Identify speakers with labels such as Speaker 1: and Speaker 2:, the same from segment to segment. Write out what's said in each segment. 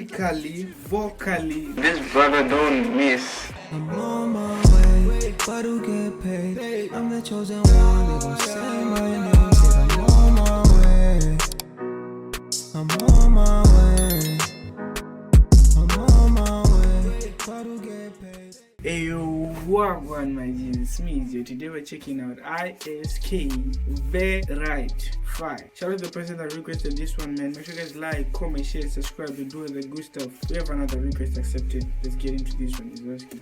Speaker 1: lyrically, vocally.
Speaker 2: This brother don't miss.
Speaker 3: I'm on my way, but to get paid. I'm the chosen one, they gon' say my name. Said I'm on my way. I'm on my way. I'm on my way, but to get paid.
Speaker 1: Hey, what one, my G? It's me, Zio. Today we're checking out ISK Vérité. Shout out to the person that requested this one, man. Make sure you guys like, comment, share, subscribe, and do all the good stuff. We have another request accepted. Let's get into this one. Let's go.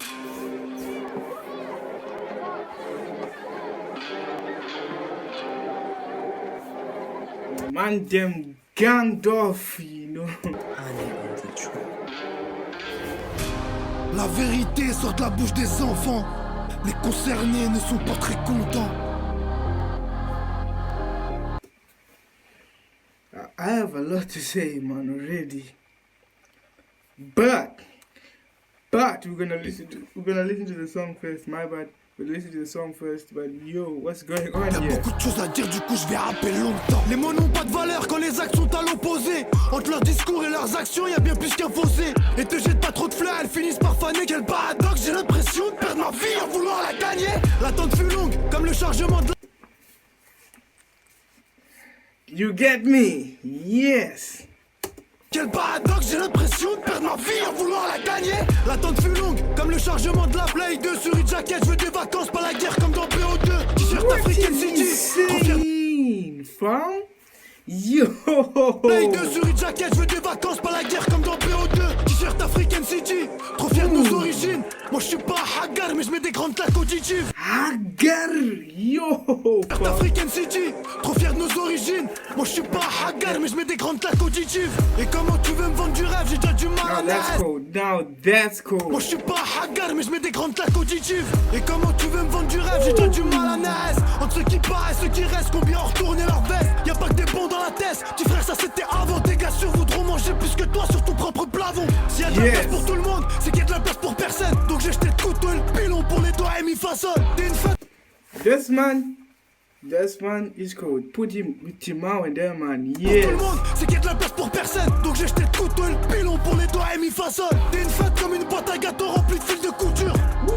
Speaker 1: Man, them ganged off, you know.
Speaker 4: La vérité sort de la bouche des enfants. Les concernés ne sont pas très contents.
Speaker 1: I have a lot to say, man, already. But we're gonna listen to the song first. My bad. We'll listen to the song first. But yo, what's going on
Speaker 4: Y'a
Speaker 1: here?
Speaker 4: beaucoup de choses à dire, du coup je vais rapper longtemps. Les mots n'ont pas de valeur quand les actes sont à l'opposé. Entre leurs discours et leurs actions, y'a bien plus qu'un fossé. Et te jette pas trop de fleurs, elles finissent par faner. Quel paradoxe, j'ai l'impression de perdre ma vie en vouloir la gagner. L'attente fut longue, comme le chargement de la...
Speaker 1: You get me? Yes.
Speaker 4: Quel paradoxe, j'ai l'impression de perdre ma vie en vouloir la gagner. L'attente fut longue, comme le chargement de la Play 2 sur une jaquette. Je veux des vacances, pas la guerre comme dans BO2. T-shirt African City, trop fier
Speaker 1: From yo.
Speaker 4: Play 2 sur une jaquette, je veux des vacances, pas la guerre comme dans BO2. T-shirt African City, trop fier de nos origines. Moi je suis pas hagar, mais je mets des grandes claques auditives.
Speaker 1: Hagar, yo.
Speaker 4: T-shirt African City, trop fier de nos origines. Moi je suis pas hagar, mais je mets des grandes claques auditives. Et comment tu veux me vendre du rêve, j'ai déjà du mal à
Speaker 1: Now that's cool. Now that's cool.
Speaker 4: Moi je suis pas hagar, mais je mets des grandes claques auditives. Et comment tu veux me vendre du rêve, j'ai déjà du mal à naître. Entre ceux qui paraissent, ceux qui restent, combien ont retourné leur veste. Y'a pas que des bons dans la tête. Petit frère, ça c'était avant. Tes gars sûrs voudront manger plus que toi sur ton propre plafond. S'il y a de la place pour tout le monde, c'est qu'il y a de la place pour personne. Donc j'ai jeté le couteau et le pilon pour les doigts et mi façon. T'es une fête.
Speaker 1: This man is cold. Put him with Timao and there, man.
Speaker 4: Pour
Speaker 1: Yes.
Speaker 4: tout le monde, c'est qu'il y a de la place pour personne. Donc j'ai jeté le couteau et le pilon pour les doigts et mi façon. T'es une fête comme une boîte à gâteaux remplie de fils de couture.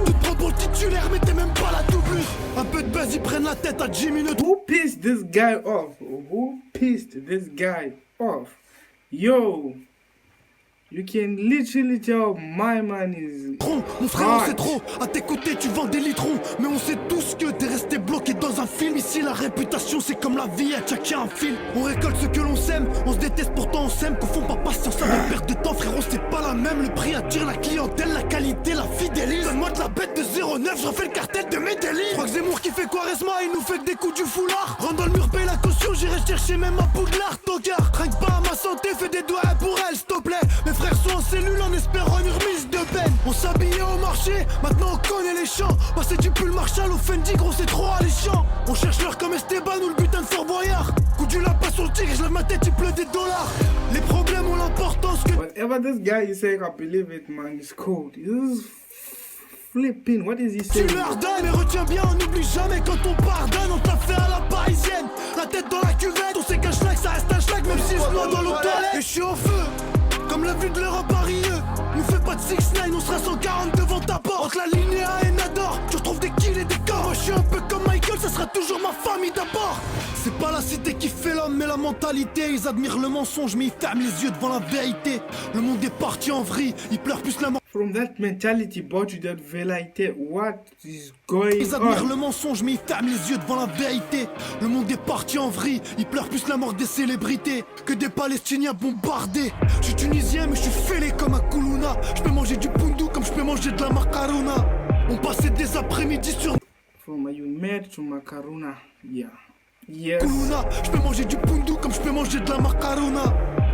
Speaker 4: Tu te prends pour le titulaire, mais t'es même pas la doublure. Un peu de buzz, ils prennent la tête à 10 minutes.
Speaker 1: Who pissed this guy off? Who pissed this guy off? Yo, you can literally tell my man is
Speaker 4: Mon frère, on sait trop, à t'écouter tu vends des litrons. Mais on sait tous que t'es resté bloqué dans un film. Ici la réputation c'est comme la vie, à chacun un film. On récolte ce que l'on sème, on se déteste pourtant on s'aime. Confond pas patience avec perte de temps, frérot c'est pas la même. Le prix attire la clientèle, la qualité, la fidélise. Donne-moi de la bête de 09, je refais le cartel de mes délits. Je crois que Zemmour qui fait Quaresma, il nous fait que des coups du foulard. Rentre dans le mur, paye la caution, j'irai chercher même un Poudlard. Tocard, trinque pas à ma santé, fais des doigts pour elle, s'il te plaît. Mes frères sont en cellule en espérant une remise de peine. On s'habillait au marché, maintenant on connaît les champs. Passer du pull Marshall au Fendi, gros c'est trop alléchant. On cherche l'heure comme Esteban ou le butin de Fort Boyard. Coup du lapin sur le tigre, je lève ma tête, il pleut des dollars. Les problèmes ont l'importance que...
Speaker 1: whatever this guy is saying. I believe it, man. It's cold. This is flipping. What is he saying?
Speaker 4: Tu leur donnes, mais retiens bien, on n'oublie jamais quand on pardonne. On te l'a fait à la parisienne, la tête dans la cuvette. On sait qu'un schlag, ça reste un schlag, même si je noie dans l'eau de toilette. Et je suis au feu, comme la vue de l'Europe à Rieux. Nous fais pas de 6-9, on sera 140 devant ta porte. Entre la ligne A et Nador, tu retrouves des kills et des corps. Moi je suis un peu comme Michael, ça sera toujours ma famille d'abord. C'est pas la cité qui fait l'homme, mais la mentalité. Ils admirent le mensonge, mais ils ferment les yeux devant la vérité. Le monde est parti en vrille, ils pleurent plus la mort.
Speaker 1: From that mentality brought to that velite, what is going
Speaker 4: Ils admirent
Speaker 1: on?
Speaker 4: le mensonge, mais ils ferment les yeux devant la vérité. Le monde est parti en vrille, ils pleurent plus la mort des célébrités que des Palestiniens bombardés. Je suis tunisien, mais je suis fêlé comme un Koulouna. Je peux manger du poundou comme je peux manger de la macarona. On passait des après-midi sur
Speaker 1: From Ayumed to Macarona, yeah. Yes.
Speaker 4: Koulouna. Je peux manger du poundou comme je peux manger de la macarona.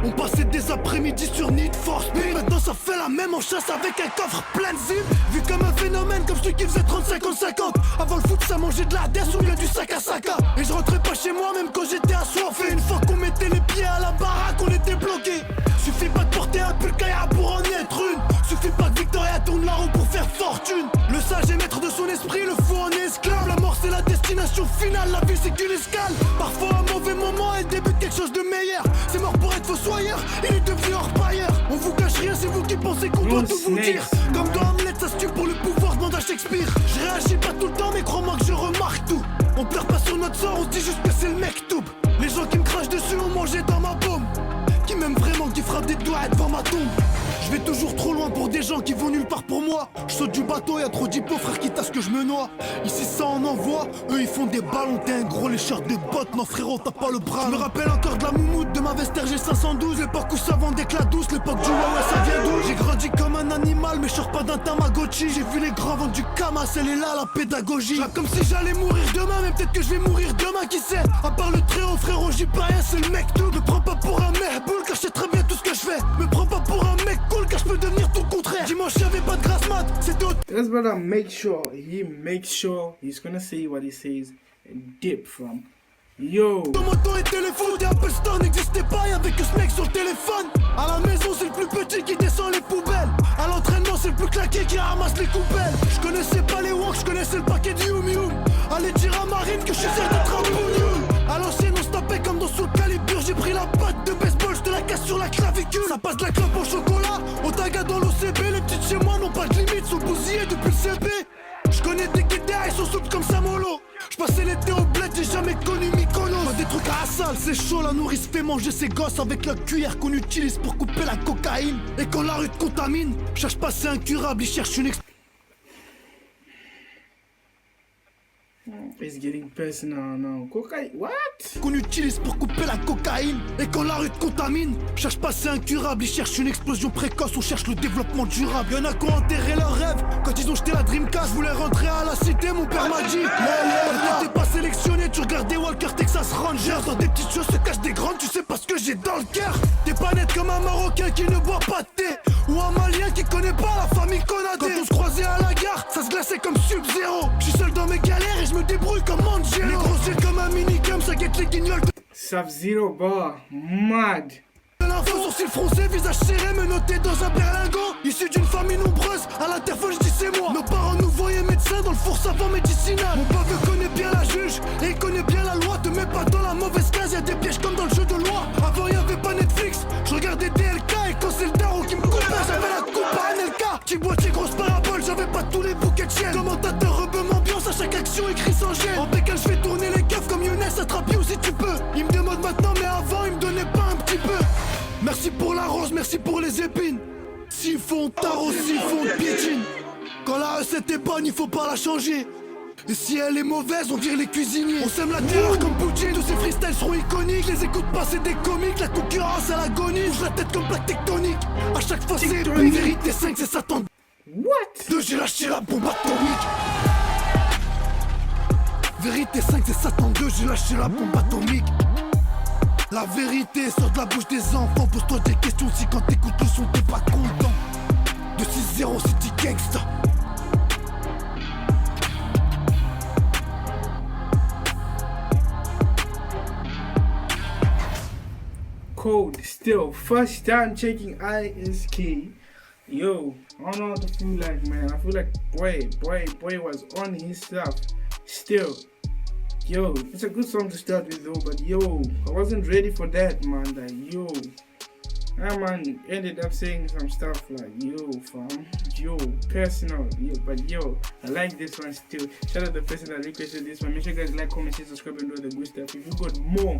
Speaker 4: On passait des après-midi sur Need for Speed. Maintenant ça fait la même en chasse avec un coffre plein de zip. Vu comme un phénomène, comme celui qui faisait 35 en 50. Avant le foot ça mangeait de la desse ou bien du sac à sac. Et je rentrais pas chez moi même quand j'étais assoiffé. Une fois qu'on mettait les pieds à la baraque on était bloqué. Suffit pas de porter un pull Kaya pour en être une. Suffit pas que Victoria tourne la roue pour faire fortune. Le sage est maître de son esprit, le fou en est esclave. La mort c'est la destination finale, la vie c'est qu'une escale. Parfois un mauvais moment et le début de quelque chose de meilleur. C'est mort pour être fossoyeur, il est devenu orpailleur. On vous cache rien pensez qu'on doit tout vous dire. Comme dans Hamlet, ça se tue pour le pouvoir, demande à Shakespeare. Je réagis pas tout le temps, mais crois-moi que je remarque tout. On pleure pas sur notre sort, on dit juste que c'est le mec tout. Les gens qui me crachent dessus ont mangé dans ma paume. Qui m'aime vraiment, qui frappe des doigts devant ma tombe. Je vais toujours trop loin pour des gens qui vont nulle part pour moi. Je saute du bateau, y'a trop d'hypo, frère, quitte à ce que je me noie. Ici ça en envoie, eux ils font des ballons. T'es un gros lécheur de bottes, non frérot t'as pas le bras. Je me rappelle encore de la moumoute de ma Vester G512. L'époque où ça vendait que la douce, l'époque du ouais ça vient d'où. J'ai grandi comme un animal mais je sors pas d'un Tamagotchi. J'ai vu les grands vendre du Kamas, elle est là la pédagogie. Là comme si j'allais mourir demain, mais peut-être que je vais mourir demain, qui sait. À part le très haut frérot, j'y pas rien, c'est le mec tout. Me prends pas pour un merboule car je sais très bien tout ce que je fais. Me prends pas pour un mec cool car je peux devenir tout le contraire. Dimanche y'avait pas de grasse mat, c'était au...
Speaker 1: This brother makes sure he's gonna say what he says and dip from. Yo.
Speaker 4: Mon temps et téléphone, et Apple Store n'existait pas, y'avait que ce mec sur le téléphone. À la maison c'est le plus petit qui descend les poubelles. À l'entraînement c'est le plus claqué qui ramasse les coupelles. Je connaissais pas les walks, je connaissais le paquet du Yum Yum. Allez dire à Marine que je suis celle d'être un bougnoul. À l'ancienne on se tapait comme dans Soul Calibur. J'ai pris la patte de baseball, je te la casse sur la clavicule. Ça passe de la clope au chocolat, au taga dans l'OCB. Les petites chez moi n'ont pas de limite, sont bousillées depuis le CB. Je connais des guitares, ils sont souples comme Samolo. Je passais l'été au bled, j'ai jamais connu Mykonos. Des trucs à la salle, c'est chaud, la nourrice fait manger ses gosses avec la cuillère qu'on utilise pour couper la cocaïne. Et quand la rue te contamine, cherche pas c'est incurable, ils cherchent une
Speaker 1: It's getting personal now. Cocaine, what?
Speaker 4: qu'on utilise pour couper la cocaïne. Et quand la rue te contamine, cherche pas c'est incurable, ils cherchent une explosion précoce, on cherche le développement durable. Y'en a qui ont enterré leurs rêves quand ils ont jeté la Dreamcast. Je voulais rentrer à la cité, mon père m'a dit t'étais pas sélectionné, tu regardais Walker Texas Rangers. Dans des petites choses se cachent des grandes, tu sais pas ce que j'ai dans le cœur. T'es pas net comme un Marocain qui ne boit pas de thé, ou un Malien qui connaît pas la famille Konadé. Quand on se croisait à la gare, ça se glaçait comme Sub-Zero. Je suis seul dans mes galères et je me débrouille comme Angelo. Les gros yeux comme un minicum, ça guette les guignols.
Speaker 1: Sub-Zero bar, mad.
Speaker 4: L'info, sourcil froncé, visage serré, menotté dans un berlingot. Issu d'une famille nombreuse, à l'interphone je dis c'est moi. Nos parents nous voyaient médecins dans le four savant médicinal. Mon peuple connaît bien la juge, et il connaît bien la loi. Te mets pas dans la mauvaise case, y'a des pièges comme dans le jeu de loi. Avant y'avait pas Netflix, je regardais DLK. Et quand c'est le tarot qui me coupait, j'avais la coupe à NLK. Petit boîtier, grosse parabole, j'avais pas tous les bouquets de chiennes. Commentateur, rebeu, ambiance, à chaque action écrit sans gêne. En bécane, je fais tourner les keufs comme Younes, attrape You si tu peux. Il me demande maintenant, mais avant, il me donnait pas un petit peu. Merci pour la rose, merci pour les épines. Siphon, tarot, siphon, piétine. Quand la recette est bonne, il faut pas la changer. Et si elle est mauvaise, on vire les cuisiniers. On sème la terreur comme Poutine. Tous ces freestyles seront iconiques. Les écoute pas, c'est des comiques. La concurrence à l'agonie. Bouge la tête comme plaque tectonique. À chaque fois c'est une vérité 5, c'est Satan.
Speaker 1: What?
Speaker 4: 2, j'ai lâché la bombe atomique. Vérité 5, c'est Satan 2, j'ai lâché la bombe atomique. La vérité sort de la bouche des enfants. Pose-toi des questions si quand t'écoutes le son t'es pas content. De 6-0 City Gangsta.
Speaker 1: Code still. First time checking ISK. Yo, I don't know what to feel like, man. I feel like boy was on his stuff. Still. Yo, it's a good song to start with though, but yo, I wasn't ready for that, man. Like, yo, that man ended up saying some stuff like, yo, fam, yo, personal, yo, but yo, I like this one still. Shout out the person that requested this one. Make sure you guys like, comment, share, subscribe, and do all the good stuff. If you got more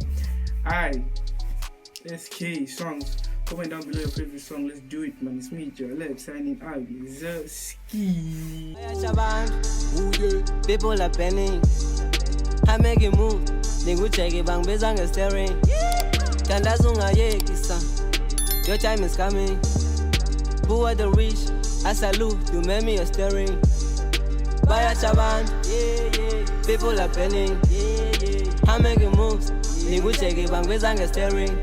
Speaker 1: ISK songs, comment down below your favorite song. Let's do it, man. It's me, Joe Lab, signing out. The ski.
Speaker 5: People are penning. I make it move, nigga check it bang bezang is staring. Tandazunga ye kisa, your time is coming. Who are the rich? I salute, you made me a staring. Buy a chaban, people are penning. I make it moves, nigga check it bang bezang is staring.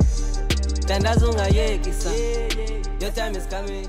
Speaker 5: Tandazunga ye kisa, your time is coming.